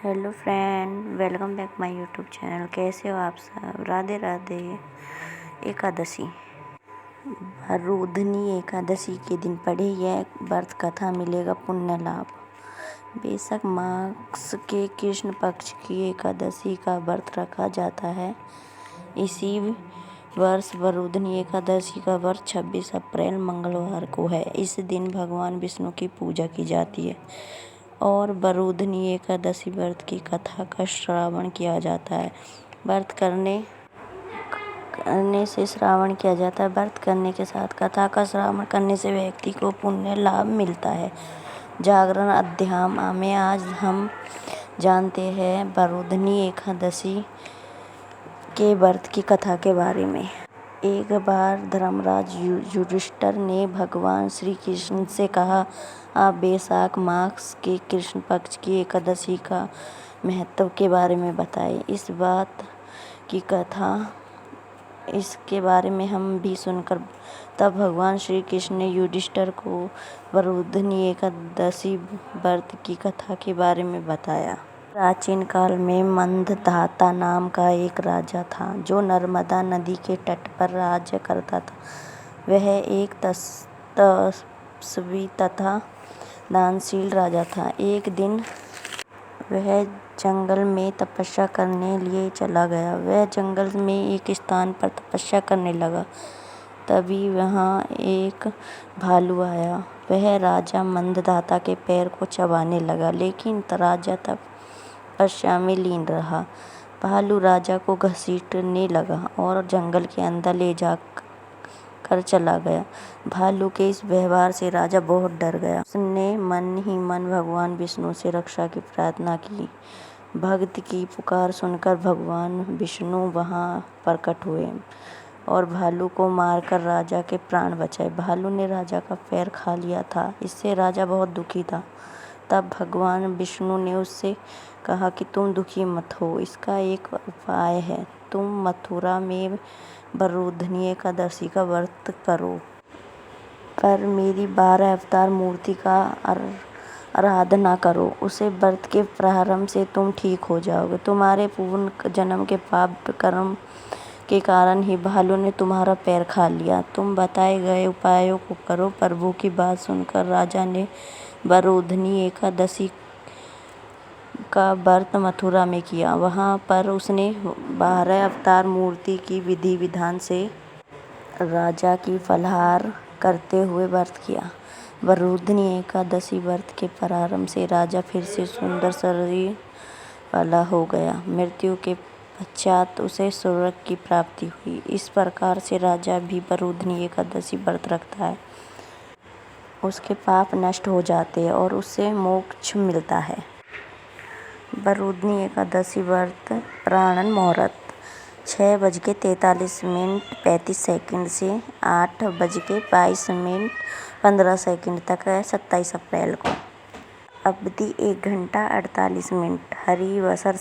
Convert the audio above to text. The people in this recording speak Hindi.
Hello friend, welcome back my YouTube channel. कैसे हो आप सब? राधे राधे। एकादशी, वरुधनी एकादशी के दिन पढ़े यह व्रत कथा, मिलेगा पुण्य लाभ। वैशाख मास के कृष्ण पक्ष की एकादशी का व्रत रखा जाता है। इसी वर्ष वरुधनी एकादशी का व्रत 26 अप्रैल मंगलवार को है। इस दिन भगवान विष्णु की पूजा की जाती है और वरुधनी एकादशी व्रत की कथा का श्रवण किया जाता है। व्रत करने से श्रवण किया जाता है। व्रत करने के साथ कथा का श्रवण करने से व्यक्ति को पुण्य लाभ मिलता है। जागरण अध्याय में आज हम जानते हैं वरुधनी एकादशी के व्रत की कथा के बारे में। एक बार धर्मराज युधिष्ठिर ने भगवान श्री कृष्ण से कहा, आप वैशाख मास के कृष्ण पक्ष की एकादशी का महत्व के बारे में बताएं। इस बात की कथा इसके बारे में हम भी सुनकर तब भगवान श्री कृष्ण ने युधिष्ठिर को वरुधनी एकादशी व्रत की कथा के बारे में बताया। प्राचीन काल में मंदधाता नाम का एक राजा था जो नर्मदा नदी के तट पर राज्य करता था। वह एक तपस्वी तथा दानशील राजा था। एक दिन वह जंगल में तपस्या करने लिए चला गया। वह जंगल में एक स्थान पर तपस्या करने लगा। तभी वहाँ एक भालू आया। वह राजा मंदधाता के पैर को चबाने लगा, लेकिन राजा तपस्या में लीन रहा। भालू राजा को घसीटने लगा और जंगल के अंदर ले जाकर चला गया। भालू के इस व्यवहार से राजा बहुत डर गया। उसने मन ही मन भगवान विष्णु से रक्षा की प्रार्थना की। भक्त की पुकार सुनकर भगवान विष्णु वहां प्रकट हुए और भालू को मारकर राजा के प्राण बचाए। भालू ने राजा का पैर खा लिया था। इससे राजा बहुत दुखी था। तब भगवान विष्णु ने उससे कहा कि तुम दुखी मत हो, इसका एक उपाय है। तुम मथुरा में वरुधनी एकादशी का व्रत करो, पर मेरी 12 अवतार मूर्ति का आराधना करो। उसे व्रत के प्रारंभ से तुम ठीक हो जाओगे। तुम्हारे पूर्व जन्म के पाप कर्म के कारण ही भालू ने तुम्हारा पैर खा लिया। तुम बताए गए उपायों को करो। प्रभु की बात सुनकर राजा ने वरुधनी एकादशी का व्रत मथुरा में किया। वहां पर उसने 12 अवतार मूर्ति की विधि विधान से राजा की फलाहार करते हुए व्रत किया। वरुधनी एकादशी व्रत के प्रारंभ से राजा फिर से सुंदर शरीर वाला हो गया। मृत्यु के पश्चात उसे स्वर्ग की प्राप्ति हुई। इस प्रकार से राजा भी वरुधनी एकादशी व्रत रखता है। उसके पाप नष्ट हो जाते हैं और उसे मोक्ष मिलता है। वरुधनी एकादशी व्रत प्रारंभ मुहूर्त 6:43 से 8:22 तक है, 27 अप्रैल को। अवधि 1 घंटा 48 मिनट। हरि वसर